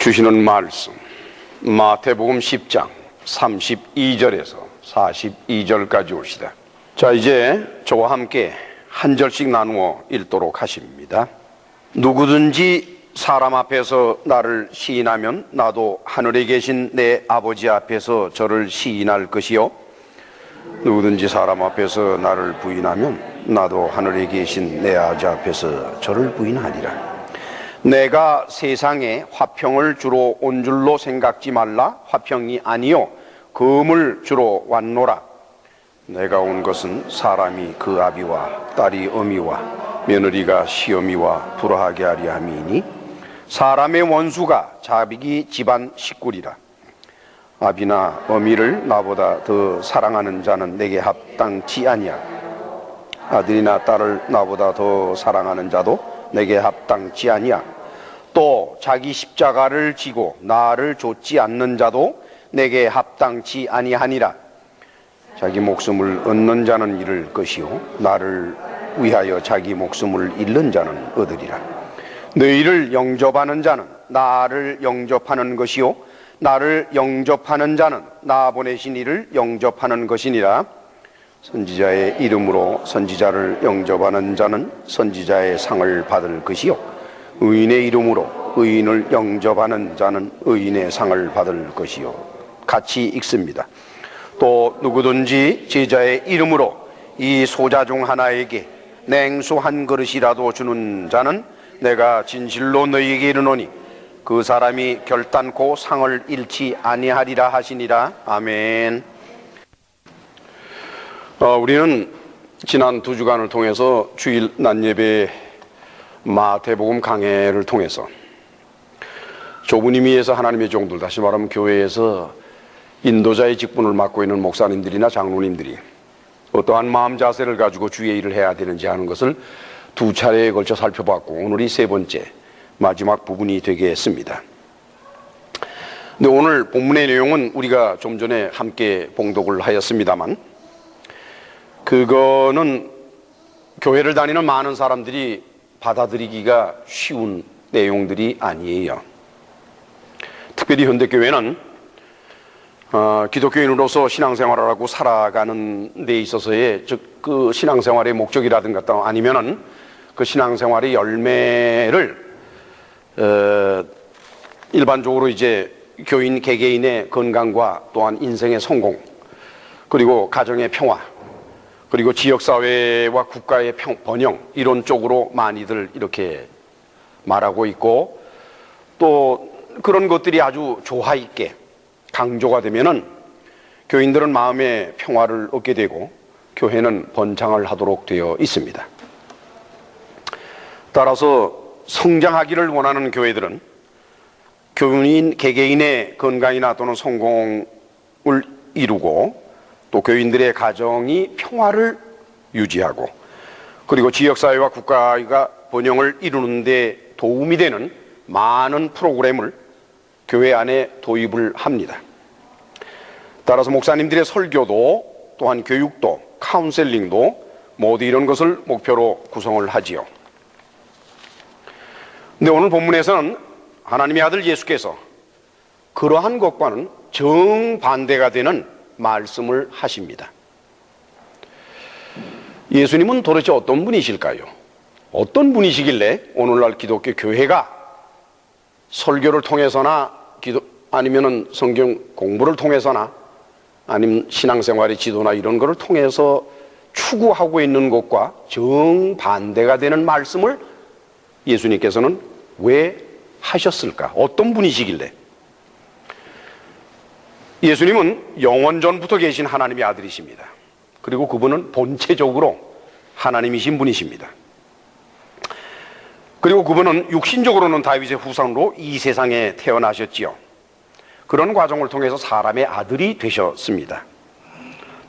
주시는 말씀 마태복음 10장 32절에서 42절까지 옵시다. 자, 이제 저와 함께 한 절씩 나누어 읽도록 하십니다. 누구든지 사람 앞에서 나를 시인하면 나도 하늘에 계신 내 아버지 앞에서 저를 시인할 것이요, 누구든지 사람 앞에서 나를 부인하면 나도 하늘에 계신 내 아버지 앞에서 저를 부인하리라. 내가 세상에 화평을 주러 온 줄로 생각지 말라. 화평이 아니요 금을 주러 왔노라. 내가 온 것은 사람이 그 아비와 딸이 어미와 며느리가 시어미와 불화하게 하리 함이니, 사람의 원수가 자기 집안 식구리라. 아비나 어미를 나보다 더 사랑하는 자는 내게 합당치 아니야. 아들이나 딸을 나보다 더 사랑하는 자도 내게 합당치 아니야. 또 자기 십자가를 지고 나를 좇지 않는 자도 내게 합당치 아니하니라. 자기 목숨을 얻는 자는 잃을 것이요, 나를 위하여 자기 목숨을 잃는 자는 얻으리라. 너희를 영접하는 자는 나를 영접하는 것이요, 나를 영접하는 자는 나 보내신 이를 영접하는 것이니라. 선지자의 이름으로 선지자를 영접하는 자는 선지자의 상을 받을 것이요, 의인의 이름으로 의인을 영접하는 자는 의인의 상을 받을 것이요. 같이 읽습니다. 또 누구든지 제자의 이름으로 이 소자 중 하나에게 냉수 한 그릇이라도 주는 자는 내가 진실로 너희에게 이르노니 그 사람이 결단코 상을 잃지 아니하리라 하시니라. 아멘. 우리는 지난 2주간을 통해서 주일 낮예배 마태복음 강해를 통해서 좁은 의미에서 하나님의 종들, 다시 말하면 교회에서 인도자의 직분을 맡고 있는 목사님들이나 장로님들이 어떠한 마음 자세를 가지고 주의 일을 해야 되는지 하는 것을 2차례에 걸쳐 살펴봤고, 오늘이 3번째 마지막 부분이 되겠습니다. 근데 오늘 본문의 내용은 우리가 좀 전에 함께 봉독을 하였습니다만, 그거는 교회를 다니는 많은 사람들이 받아들이기가 쉬운 내용들이 아니에요. 특별히 현대교회는 기독교인으로서 신앙생활을 하고 살아가는 데 있어서의, 즉 그 신앙생활의 목적이라든가 아니면은 그 신앙생활의 열매를 일반적으로 이제 교인 개개인의 건강과 또한 인생의 성공, 그리고 가정의 평화, 그리고 지역사회와 국가의 번영, 이런 쪽으로 많이들 이렇게 말하고 있고, 또 그런 것들이 아주 조화 있게 강조가 되면은 교인들은 마음의 평화를 얻게 되고 교회는 번창을 하도록 되어 있습니다. 따라서 성장하기를 원하는 교회들은 교인 개개인의 건강이나 또는 성공을 이루고, 또 교인들의 가정이 평화를 유지하고, 그리고 지역사회와 국가가 번영을 이루는 데 도움이 되는 많은 프로그램을 교회 안에 도입을 합니다. 따라서 목사님들의 설교도, 또한 교육도, 카운셀링도 모두 이런 것을 목표로 구성을 하지요. 근데 오늘 본문에서는 하나님의 아들 예수께서 그러한 것과는 정반대가 되는 말씀을 하십니다. 예수님은 도대체 어떤 분이실까요? 어떤 분이시길래 오늘날 기독교 교회가 설교를 통해서나 아니면은 성경 공부를 통해서나 아니면 신앙생활의 지도나 이런 거를 통해서 추구하고 있는 것과 정반대가 되는 말씀을 예수님께서는 왜 하셨을까? 어떤 분이시길래? 예수님은 영원 전부터 계신 하나님의 아들이십니다. 그리고 그분은 본체적으로 하나님이신 분이십니다. 그리고 그분은 육신적으로는 다윗의 후손으로 이 세상에 태어나셨지요. 그런 과정을 통해서 사람의 아들이 되셨습니다.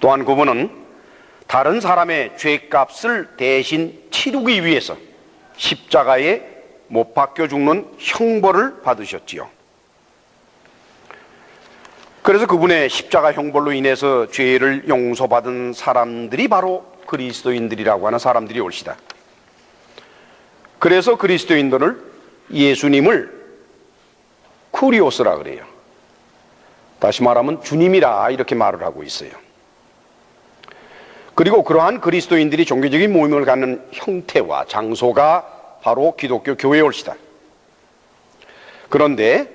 또한 그분은 다른 사람의 죄값을 대신 치르기 위해서 십자가에 못 박혀 죽는 형벌을 받으셨지요. 그래서 그분의 십자가 형벌로 인해서 죄를 용서받은 사람들이 바로 그리스도인들이라고 하는 사람들이 올시다. 그래서 그리스도인들을 예수님을 쿠리오스라 그래요. 다시 말하면 주님이라 이렇게 말을 하고 있어요. 그리고 그러한 그리스도인들이 종교적인 모임을 갖는 형태와 장소가 바로 기독교 교회올시다. 그런데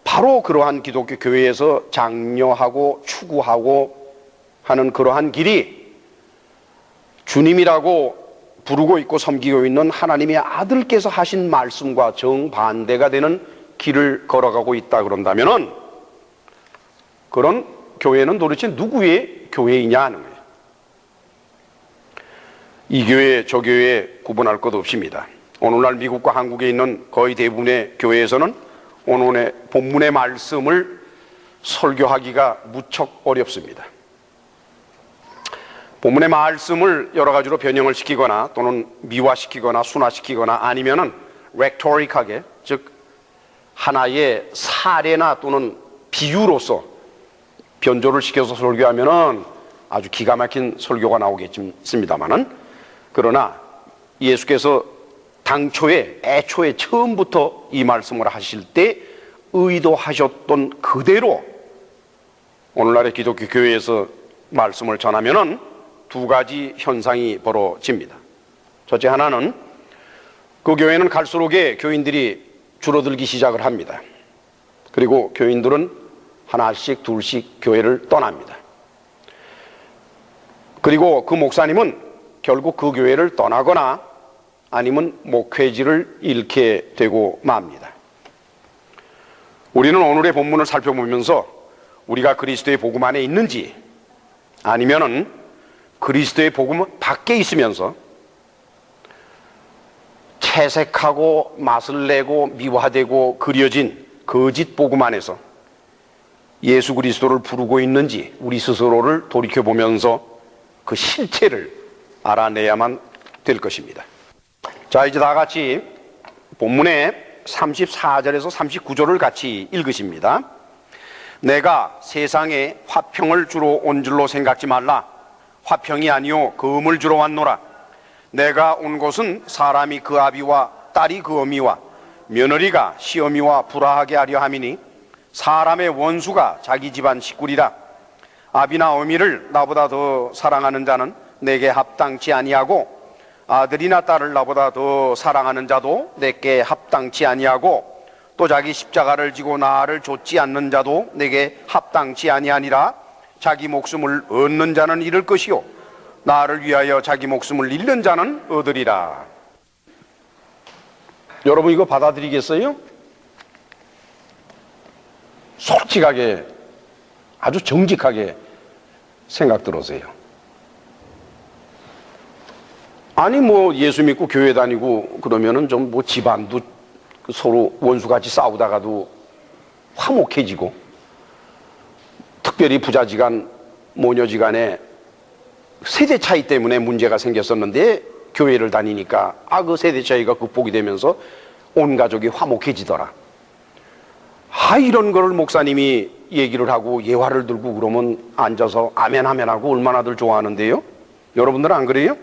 바로 그러한 기독교 교회에서 장려하고 추구하고 하는 그러한 길이 주님이라고 부르고 있고 섬기고 있는 하나님의 아들께서 하신 말씀과 정반대가 되는 길을 걸어가고 있다 그런다면은 그런 교회는 도대체 누구의 교회이냐 하는 거예요. 이 교회 저 교회 구분할 것 없습니다. 오늘날 미국과 한국에 있는 거의 대부분의 교회에서는 오늘의 본문의 말씀을 설교하기가 무척 어렵습니다. 본문의 말씀을 여러 가지로 변형을 시키거나 또는 미화시키거나 순화시키거나 아니면은 렉토릭하게, 즉 하나의 사례나 또는 비유로서 변조를 시켜서 설교하면은 아주 기가 막힌 설교가 나오겠습니다만은, 그러나 예수께서 당초에 애초에 처음부터 이 말씀을 하실 때 의도하셨던 그대로 오늘날의 기독교 교회에서 말씀을 전하면은 두 가지 현상이 벌어집니다. 첫째 하나는 그 교회는 갈수록에 교인들이 줄어들기 시작을 합니다. 그리고 교인들은 하나씩 둘씩 교회를 떠납니다. 그리고 그 목사님은 결국 그 교회를 떠나거나 아니면 목회지를 잃게 되고 맙니다. 우리는 오늘의 본문을 살펴보면서 우리가 그리스도의 복음 안에 있는지 아니면은 그리스도의 복음 밖에 있으면서 채색하고 맛을 내고 미화되고 그려진 거짓 복음 안에서 예수 그리스도를 부르고 있는지 우리 스스로를 돌이켜보면서 그 실체를 알아내야만 될 것입니다. 자, 이제 다 같이 본문의 34절에서 39절을 같이 읽으십니다. 내가 세상에 화평을 주러 온 줄로 생각지 말라. 화평이 아니요 금을 주러 왔노라. 내가 온 곳은 사람이 그 아비와 딸이 그 어미와 며느리가 시어미와 불화하게 하려 함이니 사람의 원수가 자기 집안 식구리라. 아비나 어미를 나보다 더 사랑하는 자는 내게 합당치 아니하고 아들이나 딸을 나보다 더 사랑하는 자도 내게 합당치 아니하고 또 자기 십자가를 지고 나를 좇지 않는 자도 내게 합당치 아니하니라. 자기 목숨을 얻는 자는 잃을 것이요 나를 위하여 자기 목숨을 잃는 자는 얻으리라. 여러분 이거 받아들이겠어요? 솔직하게 아주 정직하게 생각 들으세요. 아니 뭐 예수 믿고 교회 다니고 그러면은 좀 뭐 집안도 서로 원수같이 싸우다가도 화목해지고, 특별히 부자지간 모녀지간에 세대 차이 때문에 문제가 생겼었는데 교회를 다니니까 그 세대 차이가 극복이 되면서 온 가족이 화목해지더라. 이런 거를 목사님이 얘기를 하고 예화를 들고 그러면 앉아서 아멘 아멘 하고 얼마나들 좋아하는데요. 여러분들은 안 그래요?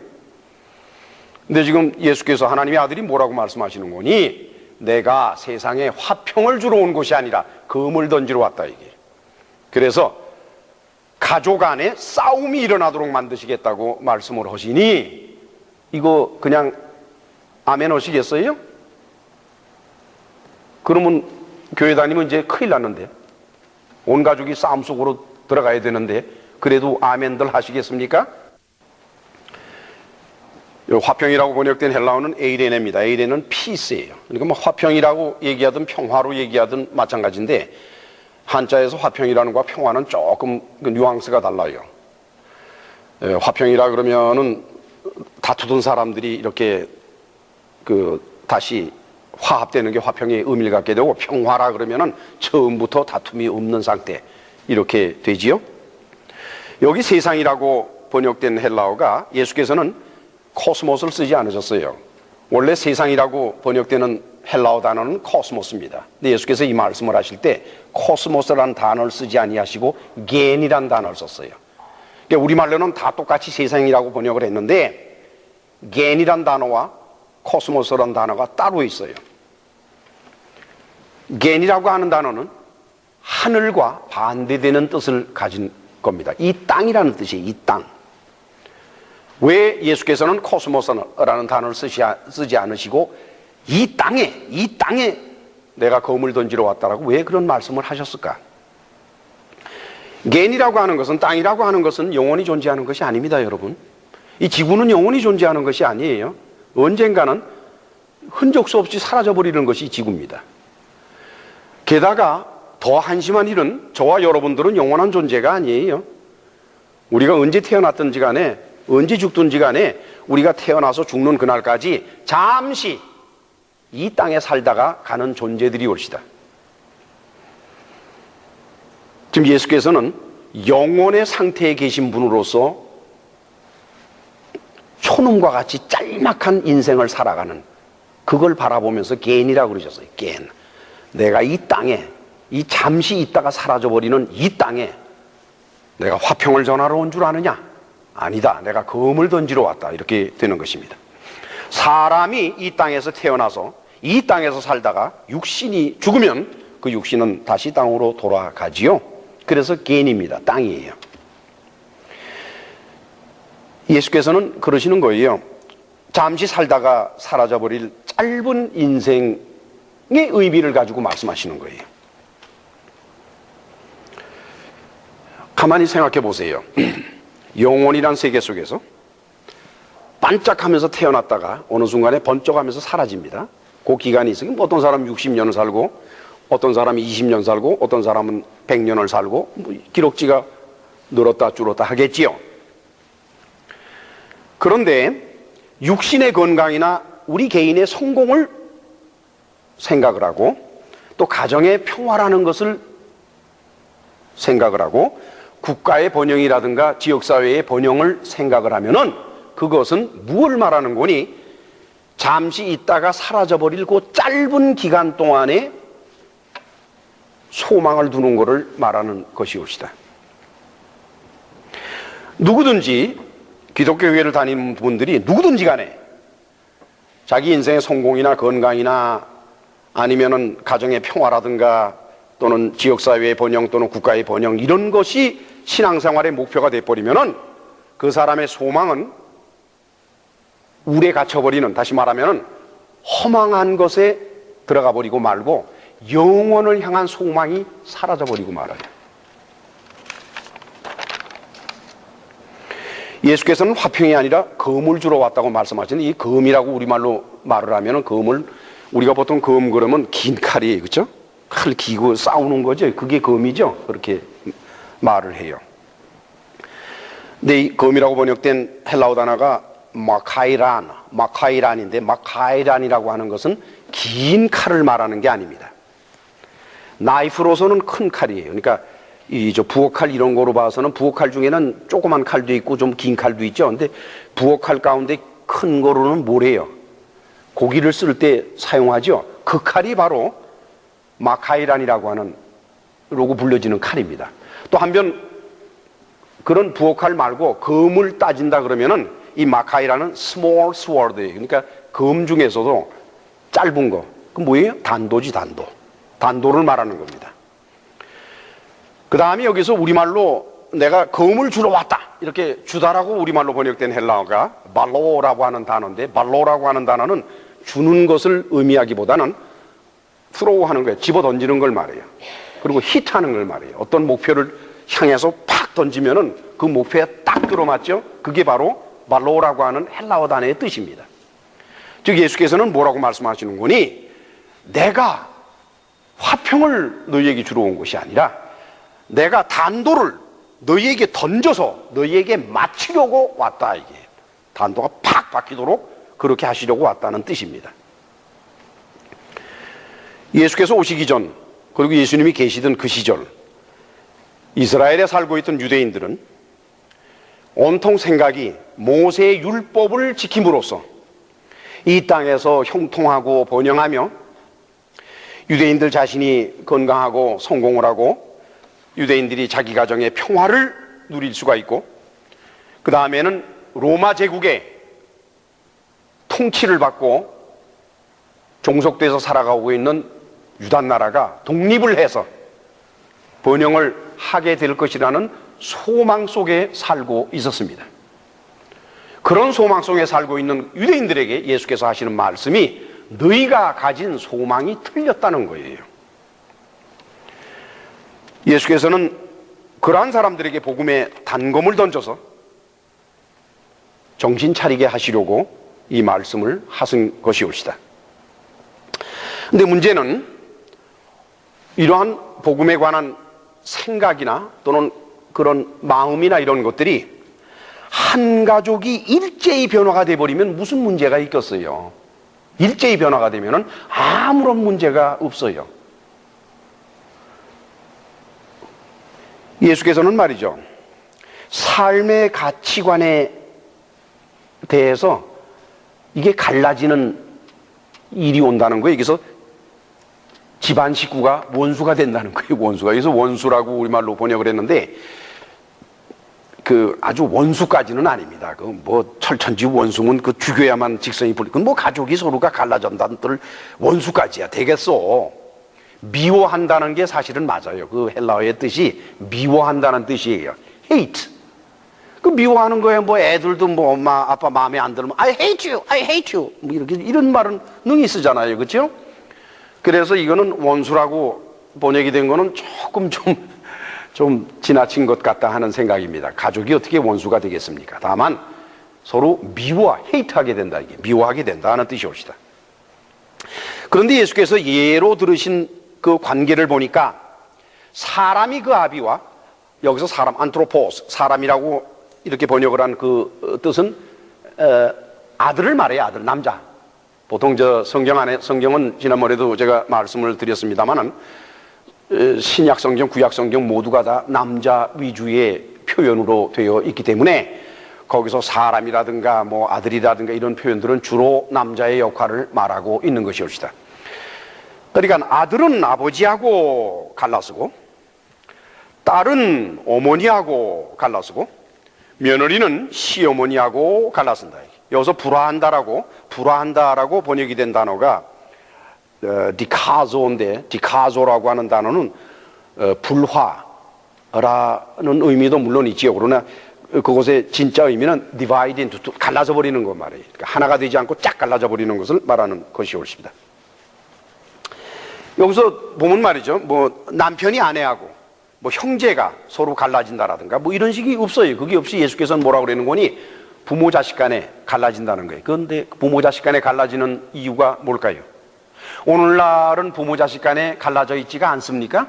근데 지금 예수께서 하나님의 아들이 뭐라고 말씀하시는 거니? 내가 세상에 화평을 주러 온 것이 아니라 금을 던지러 왔다 이게. 그래서 가족 안에 싸움이 일어나도록 만드시겠다고 말씀을 하시니 이거 그냥 아멘 하시겠어요? 그러면 교회 다니면 이제 큰일 났는데, 온 가족이 싸움 속으로 들어가야 되는데 그래도 아멘들 하시겠습니까? 화평이라고 번역된 헬라어는 에이레네입니다. 에이레는 피스예요. 그러니까 뭐 화평이라고 얘기하든 평화로 얘기하든 마찬가지인데 한자에서 화평이라는 것과 평화는 조금 뉘앙스가 달라요. 화평이라 그러면은 다투던 사람들이 이렇게 다시 화합되는 게 화평의 의미를 갖게 되고, 평화라 그러면은 처음부터 다툼이 없는 상태 이렇게 되지요. 여기 세상이라고 번역된 헬라어가 예수께서는 코스모스를 쓰지 않으셨어요. 원래 세상이라고 번역되는 헬라어 단어는 코스모스입니다. 근데 예수께서 이 말씀을 하실 때 코스모스라는 단어를 쓰지 아니하시고 겐이라는 단어를 썼어요. 그러니까 우리말로는 다 똑같이 세상이라고 번역을 했는데 겐이라는 단어와 코스모스라는 단어가 따로 있어요. 겐이라고 하는 단어는 하늘과 반대되는 뜻을 가진 겁니다. 이 땅이라는 뜻이에요. 이 땅. 왜 예수께서는 코스모스라는 단어를 쓰지 않으시고 이 땅에 내가 검을 던지러 왔다라고 왜 그런 말씀을 하셨을까? 겐이라고 하는 것은, 땅이라고 하는 것은 영원히 존재하는 것이 아닙니다, 여러분. 이 지구는 영원히 존재하는 것이 아니에요. 언젠가는 흔적 수 없이 사라져버리는 것이 지구입니다. 게다가 더 한심한 일은 저와 여러분들은 영원한 존재가 아니에요. 우리가 언제 태어났든지 간에, 언제 죽든지 간에 우리가 태어나서 죽는 그날까지 잠시 이 땅에 살다가 가는 존재들이 올시다. 지금 예수께서는 영혼의 상태에 계신 분으로서 초놈과 같이 짤막한 인생을 살아가는, 그걸 바라보면서 겐이라고 그러셨어요. 겐. 내가 이 땅에, 이 잠시 있다가 사라져버리는 이 땅에 내가 화평을 전하러 온 줄 아느냐? 아니다. 내가 검을 던지러 왔다. 이렇게 되는 것입니다. 사람이 이 땅에서 태어나서 이 땅에서 살다가 육신이 죽으면 그 육신은 다시 땅으로 돌아가지요. 그래서 겐입니다. 땅이에요. 예수께서는 그러시는 거예요. 잠시 살다가 사라져버릴 짧은 인생의 의미를 가지고 말씀하시는 거예요. 가만히 생각해 보세요. 영혼이란 세계 속에서 반짝하면서 태어났다가 어느 순간에 번쩍하면서 사라집니다. 그 기간이 있어요. 어떤 사람은 60년을 살고, 어떤 사람이 20년 살고, 어떤 사람은 100년을 살고, 기록지가 늘었다 줄었다 하겠지요. 그런데 육신의 건강이나 우리 개인의 성공을 생각을 하고, 또 가정의 평화라는 것을 생각을 하고, 국가의 번영이라든가 지역사회의 번영을 생각을 하면은 그것은 무엇을 말하는 거니? 잠시 있다가 사라져버릴 그 짧은 기간 동안에 소망을 두는 것을 말하는 것이옵시다. 누구든지 기독교회를 다니는 분들이 누구든지 간에 자기 인생의 성공이나 건강이나 아니면은 가정의 평화라든가 또는 지역사회의 번영 또는 국가의 번영, 이런 것이 신앙생활의 목표가 돼버리면은 그 사람의 소망은 울에 갇혀버리는, 다시 말하면은 허망한 것에 들어가 버리고 말고 영원을 향한 소망이 사라져버리고 말아요. 예수께서는 화평이 아니라 검을 주러 왔다고 말씀하시는데, 이 검이라고 우리말로 말을 하면은, 검을 우리가 보통 검 그러면 긴 칼이에요, 그렇죠? 칼 기고 싸우는 거죠. 그게 검이죠. 그렇게 말을 해요. 근데 이 검이라고 번역된 헬라어 단어가 마카이란인데, 마카이란이라고 하는 것은 긴 칼을 말하는 게 아닙니다. 나이프로서는 큰 칼이에요. 그러니까 저 부엌칼 이런 거로 봐서는 부엌칼 중에는 조그만 칼도 있고 좀 긴 칼도 있죠. 근데 부엌칼 가운데 큰 거로는 뭐래요? 고기를 쓸 때 사용하죠. 그 칼이 바로 마카이란이라고 하는 로고 불려지는 칼입니다. 또 한편 그런 부엌칼 말고 검을 따진다 그러면은 이 마카이란은 small sword예요. 그러니까 검 중에서도 짧은 거. 그 뭐예요? 단도지, 단도. 단도를 말하는 겁니다. 그 다음에 여기서 우리말로 내가 검을 주러 왔다 이렇게 주다라고 우리말로 번역된 헬라어가 발로라고 하는 단어인데, 발로라고 하는 단어는 주는 것을 의미하기보다는 throw 하는 거예요. 집어 던지는 걸 말해요. 그리고 히트하는 걸 말해요. 어떤 목표를 향해서 팍 던지면은 그 목표에 딱 들어맞죠. 그게 바로 발로라고 하는 헬라어 단어의 뜻입니다. 즉 예수께서는 뭐라고 말씀하시는 거니? 내가 화평을 너희에게 주러 온 것이 아니라 내가 단도를 너희에게 던져서 너희에게 맞추려고 왔다. 이게 단도가 팍 박히도록 그렇게 하시려고 왔다는 뜻입니다. 예수께서 오시기 전, 그리고 예수님이 계시던 그 시절 이스라엘에 살고 있던 유대인들은 온통 생각이 모세의 율법을 지킴으로써 이 땅에서 형통하고 번영하며 유대인들 자신이 건강하고 성공을 하고 유대인들이 자기 가정의 평화를 누릴 수가 있고, 그 다음에는 로마 제국의 통치를 받고 종속돼서 살아가고 있는 유다 나라가 독립을 해서 번영을 하게 될 것이라는 소망 속에 살고 있었습니다. 그런 소망 속에 살고 있는 유대인들에게 예수께서 하시는 말씀이 너희가 가진 소망이 틀렸다는 거예요. 예수께서는 그러한 사람들에게 복음의 단검을 던져서 정신 차리게 하시려고 이 말씀을 하신 것이옵시다. 근데 문제는 이러한 복음에 관한 생각이나 또는 그런 마음이나 이런 것들이 한 가족이 일제히 변화가 돼버리면 무슨 문제가 있겠어요? 일제히 변화가 되면 아무런 문제가 없어요. 예수께서는 말이죠, 삶의 가치관에 대해서 이게 갈라지는 일이 온다는 거예요. 여기서 집안 식구가 원수가 된다는 거예요. 원수가. 그래서 원수라고 우리말로 번역을 했는데 그 아주 원수까지는 아닙니다. 그 뭐 철천지 원수면 그 죽여야만 직성이 풀리. 그건 뭐 가족이 서로가 갈라진다는 뜻 원수까지야 되겠어. 미워한다는 게 사실은 맞아요. 그 헬라어의 뜻이 미워한다는 뜻이에요. hate. 그 미워하는 거에 뭐 애들도 뭐 엄마 아빠 마음에 안 들면 I hate you, I hate you 뭐 이렇게 이런 말은 능히 쓰잖아요, 그렇죠? 그래서 이거는 원수라고 번역이 된 거는 조금 좀 지나친 것 같다 하는 생각입니다. 가족이 어떻게 원수가 되겠습니까? 다만 서로 hate하게 된다, 이게 미워하게 된다 하는 뜻이옵시다. 그런데 예수께서 예로 들으신 그 관계를 보니까 사람이 그 아비와 여기서 사람 안트로포스 사람이라고 이렇게 번역을 한 그 뜻은 아들을 말해요. 아들, 남자. 보통 저 성경은 지난번에도 제가 말씀을 드렸습니다만은 신약 성경, 구약 성경 모두가 다 남자 위주의 표현으로 되어 있기 때문에 거기서 사람이라든가 뭐 아들이라든가 이런 표현들은 주로 남자의 역할을 말하고 있는 것이옵시다. 그러니까 아들은 아버지하고 갈라서고 딸은 어머니하고 갈라서고 며느리는 시어머니하고 갈라선다. 여기서 불화한다라고 번역이 된 단어가 디카조인데, 디카조라고 하는 단어는 불화라는 의미도 물론 있지요. 그러나 그것의 진짜 의미는 divide into two, 갈라져 버리는 거 말이에요. 그러니까 하나가 되지 않고 쫙 갈라져 버리는 것을 말하는 것이 옳습니다. 여기서 보면 말이죠, 뭐 남편이 아내하고 뭐 형제가 서로 갈라진다라든가 뭐 이런 식이 없어요. 그게 없이 예수께서는 뭐라고 그러는 거니? 부모 자식 간에 갈라진다는 거예요. 그런데 부모 자식 간에 갈라지는 이유가 뭘까요? 오늘날은 부모 자식 간에 갈라져 있지가 않습니까?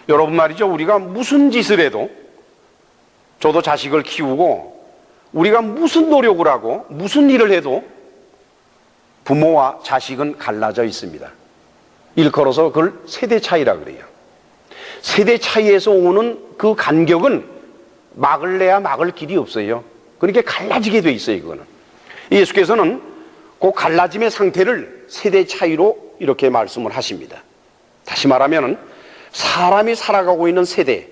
여러분 말이죠, 우리가 무슨 짓을 해도, 저도 자식을 키우고 우리가 무슨 노력을 하고 무슨 일을 해도 부모와 자식은 갈라져 있습니다. 일컬어서 그걸 세대 차이라 그래요. 세대 차이에서 오는 그 간격은 막을래야 막을 길이 없어요. 그러니까 갈라지게 돼 있어요. 그거는 예수께서는 그 갈라짐의 상태를 세대 차이로 이렇게 말씀을 하십니다. 다시 말하면 사람이 살아가고 있는 세대,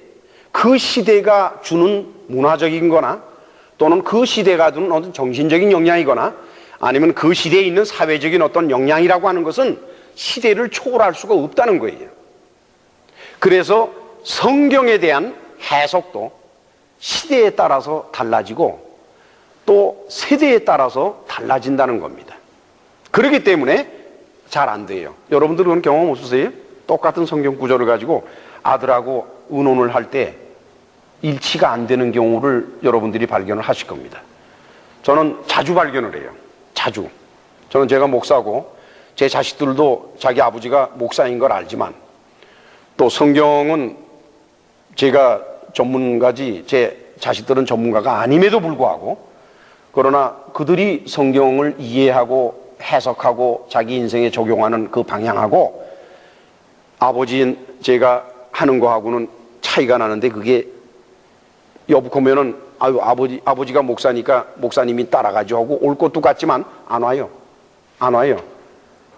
그 시대가 주는 문화적인 거나 또는 그 시대가 주는 어떤 정신적인 영향이거나 아니면 그 시대에 있는 사회적인 어떤 영향이라고 하는 것은 시대를 초월할 수가 없다는 거예요. 그래서 성경에 대한 해석도 시대에 따라서 달라지고 또 세대에 따라서 달라진다는 겁니다. 그렇기 때문에 잘 안 돼요. 여러분들은 경험 없으세요? 똑같은 성경 구절을 가지고 아들하고 의논을 할 때 일치가 안 되는 경우를 여러분들이 발견을 하실 겁니다. 저는 자주 발견을 해요. 자주. 저는 제가 목사고 제 자식들도 자기 아버지가 목사인 걸 알지만 또 성경은 제가 전문가지 제 자식들은 전문가가 아님에도 불구하고 그러나 그들이 성경을 이해하고 해석하고 자기 인생에 적용하는 그 방향하고 아버지인 제가 하는 거하고는 차이가 나는데 그게 여부코면은 아유 아버지가 목사니까 목사님이 따라가죠 하고 올 것도 같지만 안 와요.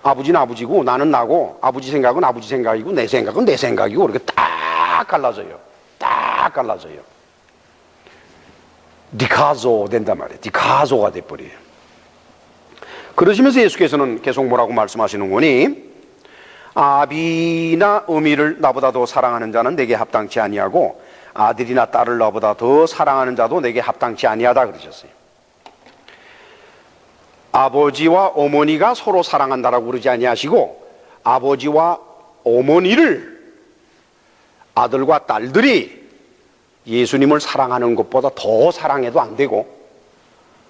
아버지는 아버지고 나는 나고 아버지 생각은 아버지 생각이고 내 생각은 내 생각이고 이렇게 딱 갈라져요. 디카조 된단 말이에요. 디카조가 돼버려요. 그러시면서 예수께서는 계속 뭐라고 말씀하시는 거니? 아비나 어미를 나보다 더 사랑하는 자는 내게 합당치 아니하고 아들이나 딸을 나보다 더 사랑하는 자도 내게 합당치 아니하다 그러셨어요. 아버지와 어머니가 서로 사랑한다라고 그러지 아니하시고 아버지와 어머니를 아들과 딸들이 예수님을 사랑하는 것보다 더 사랑해도 안 되고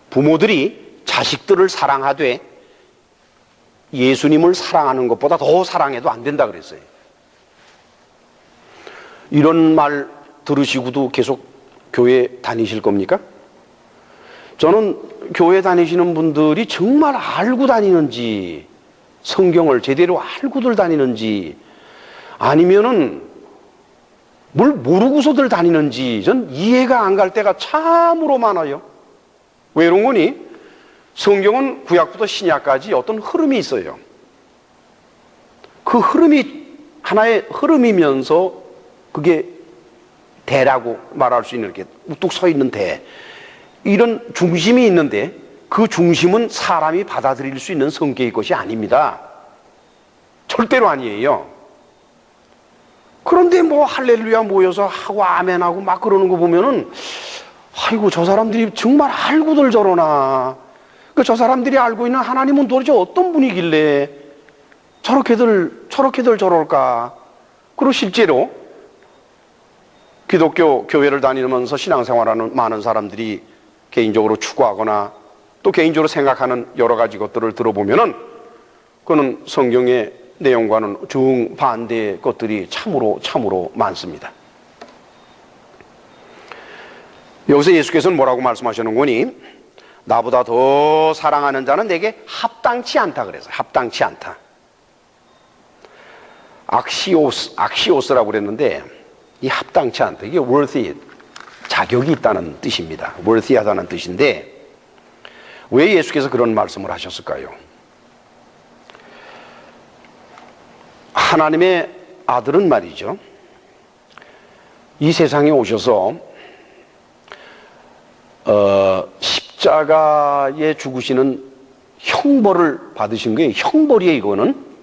부모들이 자식들을 사랑하되 예수님을 사랑하는 것보다 더 사랑해도 안 된다 그랬어요. 이런 말 들으시고도 계속 교회 다니실 겁니까? 저는 교회 다니시는 분들이 정말 알고 다니는지 성경을 제대로 알고들 다니는지 아니면은 뭘 모르고서들 다니는지 전 이해가 안 갈 때가 참으로 많아요. 왜 이런 거니? 성경은 구약부터 신약까지 어떤 흐름이 있어요. 그 흐름이 하나의 흐름이면서 그게 대라고 말할 수 있는 이렇게 우뚝 서 있는 대 이런 중심이 있는데 그 중심은 사람이 받아들일 수 있는 성격의 것이 아닙니다. 절대로 아니에요. 그런데 뭐 할렐루야 모여서 하고 아멘하고 막 그러는 거 보면은 아이고 저 사람들이 정말 알고들 저러나 저 사람들이 알고 있는 하나님은 도대체 어떤 분이길래 저렇게들 저럴까. 그리고 실제로 기독교 교회를 다니면서 신앙생활하는 많은 사람들이 개인적으로 추구하거나 또 개인적으로 생각하는 여러 가지 것들을 들어보면은 그거는 성경의 내용과는 정반대의 것들이 참으로 많습니다. 여기서 예수께서는 뭐라고 말씀하시는 거니? 나보다 더 사랑하는 자는 내게 합당치 않다 그래서 합당치 않다. 악시오스라고 그랬는데 이 합당치 않다. 이게 worthy, 자격이 있다는 뜻입니다. worthy하다는 뜻인데 왜 예수께서 그런 말씀을 하셨을까요? 하나님의 아들은 말이죠. 이 세상에 오셔서 십자가에 죽으시는 형벌을 받으신 거예요. 형벌이에요, 이거는.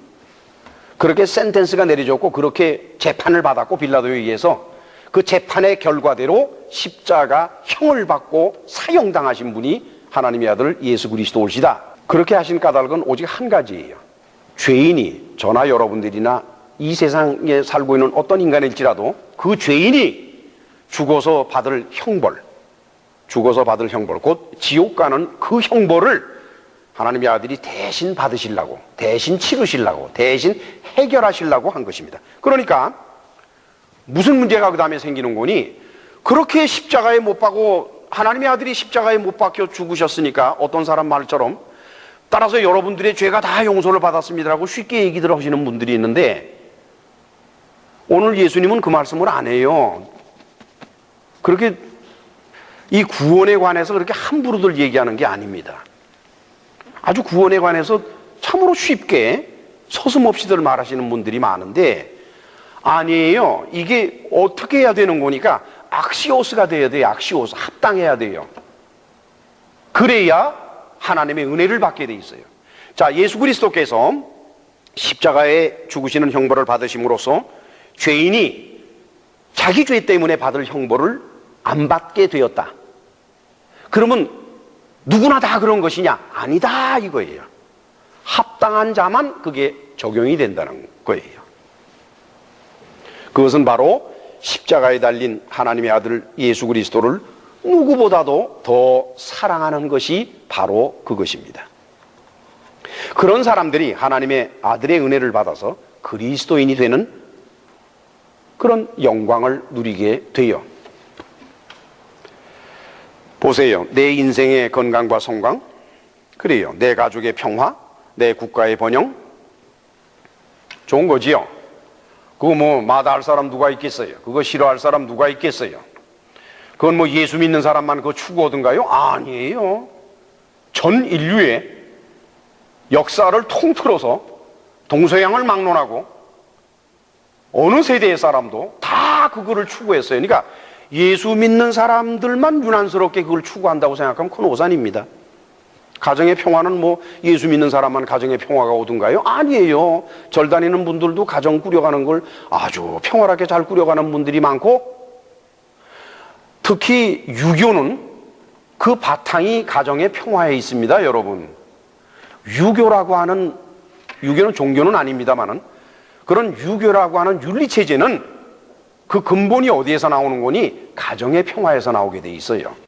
그렇게 센텐스가 내려졌고 그렇게 재판을 받았고 빌라도에 의해서 그 재판의 결과대로 십자가형을 받고 사형당하신 분이 하나님의 아들 예수 그리스도 올시다. 그렇게 하신 까닭은 오직 한 가지예요. 죄인이 저나 여러분들이나 이 세상에 살고 있는 어떤 인간일지라도 그 죄인이 죽어서 받을 형벌 곧 지옥 가는 그 형벌을 하나님의 아들이 대신 받으시려고 대신 치르시려고 대신 해결하시려고 한 것입니다. 그러니까 무슨 문제가 그 다음에 생기는 거니? 그렇게 십자가에 못 박고 하나님의 아들이 십자가에 못 박혀 죽으셨으니까 어떤 사람 말처럼 따라서 여러분들의 죄가 다 용서를 받았습니다라고 쉽게 얘기들 하시는 분들이 있는데 오늘 예수님은 그 말씀을 안 해요. 그렇게 이 구원에 관해서 그렇게 함부로들 얘기하는 게 아닙니다. 아주 구원에 관해서 참으로 쉽게 서슴없이들 말하시는 분들이 많은데 아니에요. 이게 어떻게 해야 되는 거니까 악시오스가 돼야 돼요. 악시오스. 합당해야 돼요. 그래야 하나님의 은혜를 받게 돼 있어요. 자, 예수 그리스도께서 십자가에 죽으시는 형벌을 받으심으로써 죄인이 자기 죄 때문에 받을 형벌을 안 받게 되었다. 그러면 누구나 다 그런 것이냐? 아니다 이거예요. 합당한 자만 그게 적용이 된다는 거예요. 그것은 바로 십자가에 달린 하나님의 아들 예수 그리스도를 누구보다도 더 사랑하는 것이 바로 그것입니다. 그런 사람들이 하나님의 아들의 은혜를 받아서 그리스도인이 되는 그런 영광을 누리게 돼요. 보세요. 내 인생의 건강과 성광, 그래요. 내 가족의 평화, 내 국가의 번영, 좋은 거지요. 그거 뭐 마다할 사람 누가 있겠어요? 그거 싫어할 사람 누가 있겠어요? 그건 뭐 예수 믿는 사람만 그거 추구하던가요? 아니에요. 전 인류의 역사를 통틀어서 동서양을 막론하고 어느 세대의 사람도 다 그거를 추구했어요. 그러니까 예수 믿는 사람들만 유난스럽게 그걸 추구한다고 생각하면 큰 오산입니다. 가정의 평화는 뭐 예수 믿는 사람만 가정의 평화가 오든가요? 아니에요. 절 다니는 분들도 가정 꾸려가는 걸 아주 평화롭게 잘 꾸려가는 분들이 많고, 특히 유교는 그 바탕이 가정의 평화에 있습니다, 여러분. 유교는 종교는 아닙니다만은, 그런 유교라고 하는 윤리체제는 그 근본이 어디에서 나오는 거니? 가정의 평화에서 나오게 돼 있어요.